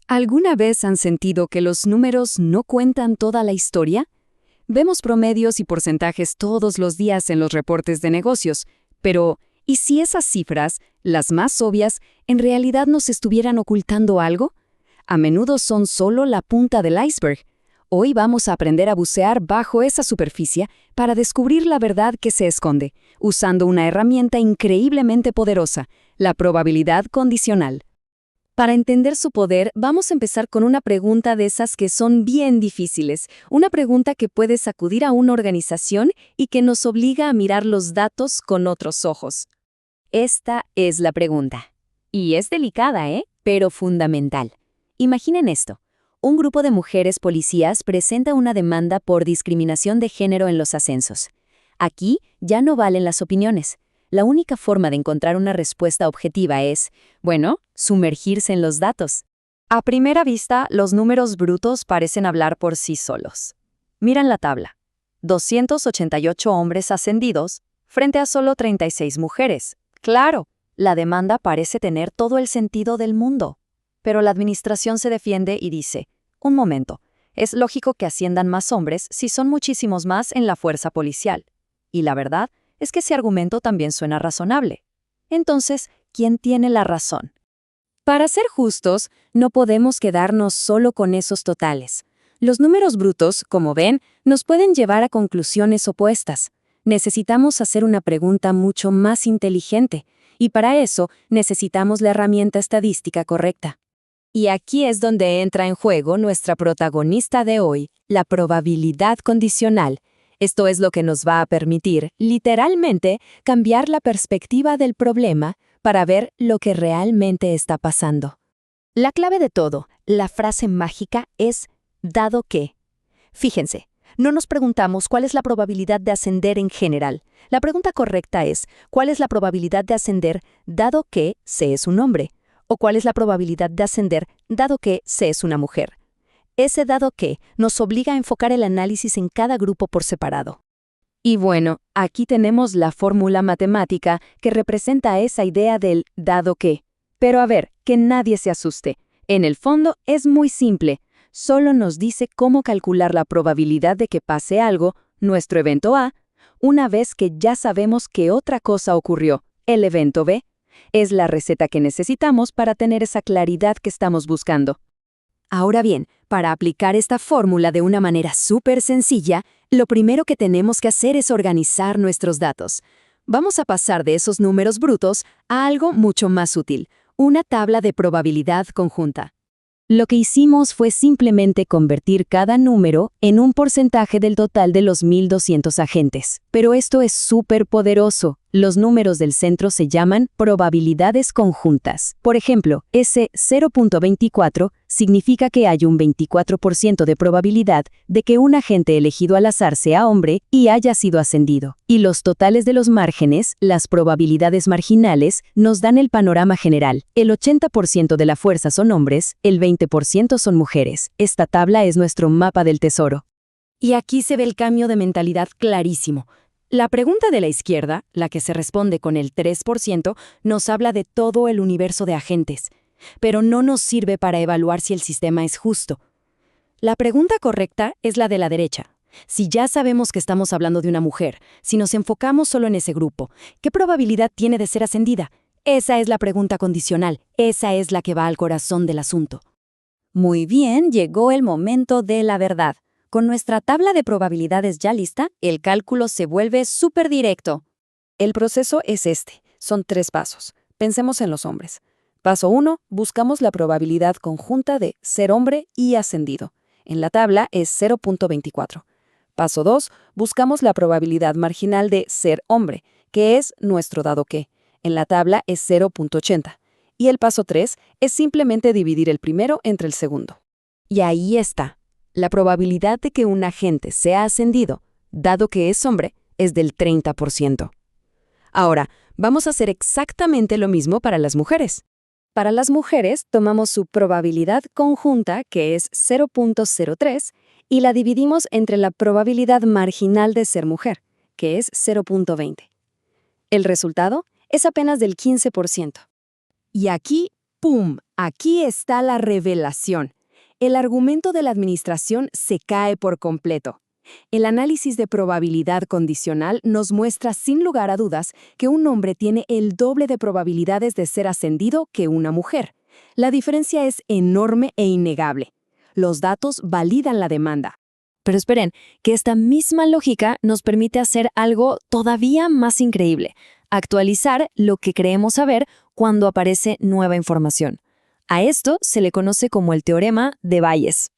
¿Alguna vez han sentido que los números no cuentan toda la historia? Vemos promedios y porcentajes todos los días en los reportes de negocios, pero ¿y si esas cifras, las más obvias, en realidad nos estuvieran ocultando algo? A menudo son solo la punta del iceberg. Hoy vamos a aprender a bucear bajo esa superficie para descubrir la verdad que se esconde, usando una herramienta increíblemente poderosa, la probabilidad condicional. Para entender su poder, vamos a empezar con una pregunta de esas que son bien difíciles, una pregunta que puede sacudir a una organización y que nos obliga a mirar los datos con otros ojos. Esta es la pregunta. Y es delicada, pero fundamental. Imaginen esto. Un grupo de mujeres policías presenta una demanda por discriminación de género en los ascensos. Aquí ya no valen las opiniones. La única forma de encontrar una respuesta objetiva es, sumergirse en los datos. A primera vista, los números brutos parecen hablar por sí solos. Miran la tabla. 288 hombres ascendidos frente a solo 36 mujeres. Claro, la demanda parece tener todo el sentido del mundo. Pero la administración se defiende y dice, un momento, es lógico que asciendan más hombres si son muchísimos más en la fuerza policial. Y la verdad es que ese argumento también suena razonable. Entonces, ¿quién tiene la razón? Para ser justos, no podemos quedarnos solo con esos totales. Los números brutos, como ven, nos pueden llevar a conclusiones opuestas. Necesitamos hacer una pregunta mucho más inteligente, y para eso necesitamos la herramienta estadística correcta. Y aquí es donde entra en juego nuestra protagonista de hoy, la probabilidad condicional. Esto es lo que nos va a permitir, literalmente, cambiar la perspectiva del problema para ver lo que realmente está pasando. La clave de todo, la frase mágica, es «dado que». Fíjense, no nos preguntamos cuál es la probabilidad de ascender en general. La pregunta correcta es ¿cuál es la probabilidad de ascender dado que se es un hombre? ¿O cuál es la probabilidad de ascender dado que se es una mujer? Ese dado que nos obliga a enfocar el análisis en cada grupo por separado. Y bueno, aquí tenemos la fórmula matemática que representa esa idea del dado que. Pero a ver, que nadie se asuste. En el fondo es muy simple. Solo nos dice cómo calcular la probabilidad de que pase algo, nuestro evento A, una vez que ya sabemos que otra cosa ocurrió, el evento B. Es la receta que necesitamos para tener esa claridad que estamos buscando. Ahora bien, para aplicar esta fórmula de una manera súper sencilla, lo primero que tenemos que hacer es organizar nuestros datos. Vamos a pasar de esos números brutos a algo mucho más útil, una tabla de probabilidad conjunta. Lo que hicimos fue simplemente convertir cada número en un porcentaje del total de los 1.200 agentes. Pero esto es súper poderoso. Los números del centro se llaman probabilidades conjuntas. Por ejemplo, ese 0.24 significa que hay un 24% de probabilidad de que un agente elegido al azar sea hombre y haya sido ascendido. Y los totales de los márgenes, las probabilidades marginales, nos dan el panorama general. El 80% de la fuerza son hombres, el 20% son mujeres. Esta tabla es nuestro mapa del tesoro. Y aquí se ve el cambio de mentalidad clarísimo. La pregunta de la izquierda, la que se responde con el 3%, nos habla de todo el universo de agentes, pero no nos sirve para evaluar si el sistema es justo. La pregunta correcta es la de la derecha. Si ya sabemos que estamos hablando de una mujer, si nos enfocamos solo en ese grupo, ¿qué probabilidad tiene de ser ascendida? Esa es la pregunta condicional, esa es la que va al corazón del asunto. Muy bien, llegó el momento de la verdad. Con nuestra tabla de probabilidades ya lista, el cálculo se vuelve súper directo. El proceso es este. Son 3 pasos. Pensemos en los hombres. Paso 1. Buscamos la probabilidad conjunta de ser hombre y ascendido. En la tabla es 0.24. Paso 2. Buscamos la probabilidad marginal de ser hombre, que es nuestro dado que. En la tabla es 0.80. Y el paso 3 es simplemente dividir el primero entre el segundo. Y ahí está. La probabilidad de que un agente sea ascendido, dado que es hombre, es del 30%. Ahora, vamos a hacer exactamente lo mismo para las mujeres. Para las mujeres, tomamos su probabilidad conjunta, que es 0.03, y la dividimos entre la probabilidad marginal de ser mujer, que es 0.20. El resultado es apenas del 15%. Y aquí ¡Pum! Aquí está la revelación. El argumento de la administración se cae por completo. El análisis de probabilidad condicional nos muestra sin lugar a dudas que un hombre tiene el doble de probabilidades de ser ascendido que una mujer. La diferencia es enorme e innegable. Los datos validan la demanda. Pero esperen, que esta misma lógica nos permite hacer algo todavía más increíble: actualizar lo que creemos saber cuando aparece nueva información. A esto se le conoce como el teorema de Bayes.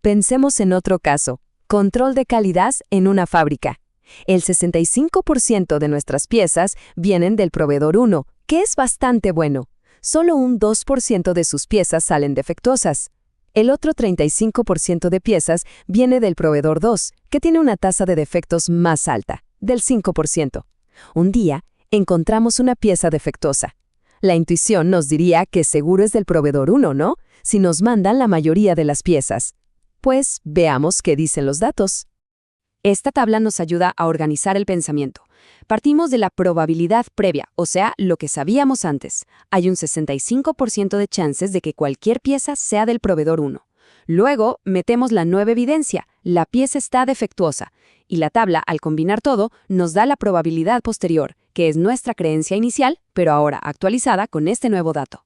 Pensemos en otro caso: control de calidad en una fábrica. El 65% de nuestras piezas vienen del proveedor 1, que es bastante bueno. Solo un 2% de sus piezas salen defectuosas. El otro 35% de piezas viene del proveedor 2, que tiene una tasa de defectos más alta, del 5%. Un día, encontramos una pieza defectuosa. La intuición nos diría que seguro es del proveedor 1, ¿no? Si nos mandan la mayoría de las piezas. Pues veamos qué dicen los datos. Esta tabla nos ayuda a organizar el pensamiento. Partimos de la probabilidad previa, o sea, lo que sabíamos antes. Hay un 65% de chances de que cualquier pieza sea del proveedor 1. Luego, metemos la nueva evidencia: la pieza está defectuosa. Y la tabla, al combinar todo, nos da la probabilidad posterior, que es nuestra creencia inicial, pero ahora actualizada con este nuevo dato.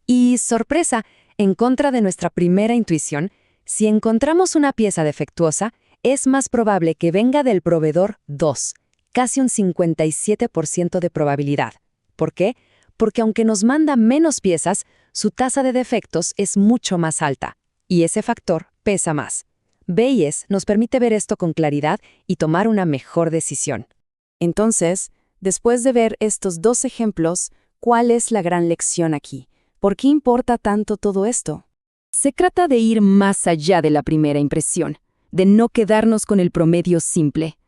Y sorpresa, en contra de nuestra primera intuición, si encontramos una pieza defectuosa, es más probable que venga del proveedor 2, casi un 57% de probabilidad. ¿Por qué? Porque aunque nos manda menos piezas, su tasa de defectos es mucho más alta, y ese factor pesa más. Bayes nos permite ver esto con claridad y tomar una mejor decisión. Entonces, después de ver estos dos ejemplos, ¿cuál es la gran lección aquí? ¿Por qué importa tanto todo esto? Se trata de ir más allá de la primera impresión, de no quedarnos con el promedio simple.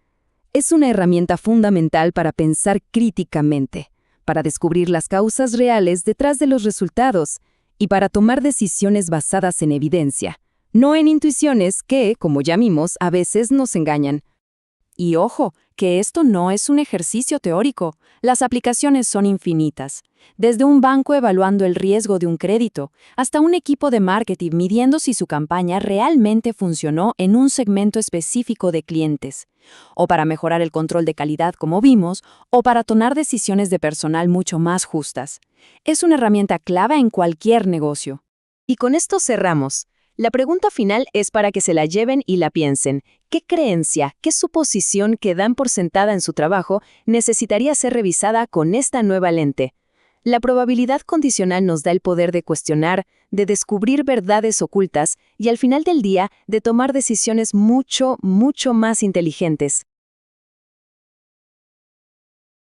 Es una herramienta fundamental para pensar críticamente, para descubrir las causas reales detrás de los resultados y para tomar decisiones basadas en evidencia, no en intuiciones que, como ya vimos, a veces nos engañan. Y ojo, que esto no es un ejercicio teórico. Las aplicaciones son infinitas. Desde un banco evaluando el riesgo de un crédito, hasta un equipo de marketing midiendo si su campaña realmente funcionó en un segmento específico de clientes. O para mejorar el control de calidad, como vimos, o para tomar decisiones de personal mucho más justas. Es una herramienta clave en cualquier negocio. Y con esto cerramos. La pregunta final es para que se la lleven y la piensen. ¿Qué creencia, qué suposición que dan por sentada en su trabajo necesitaría ser revisada con esta nueva lente? La probabilidad condicional nos da el poder de cuestionar, de descubrir verdades ocultas y al final del día de tomar decisiones mucho más inteligentes.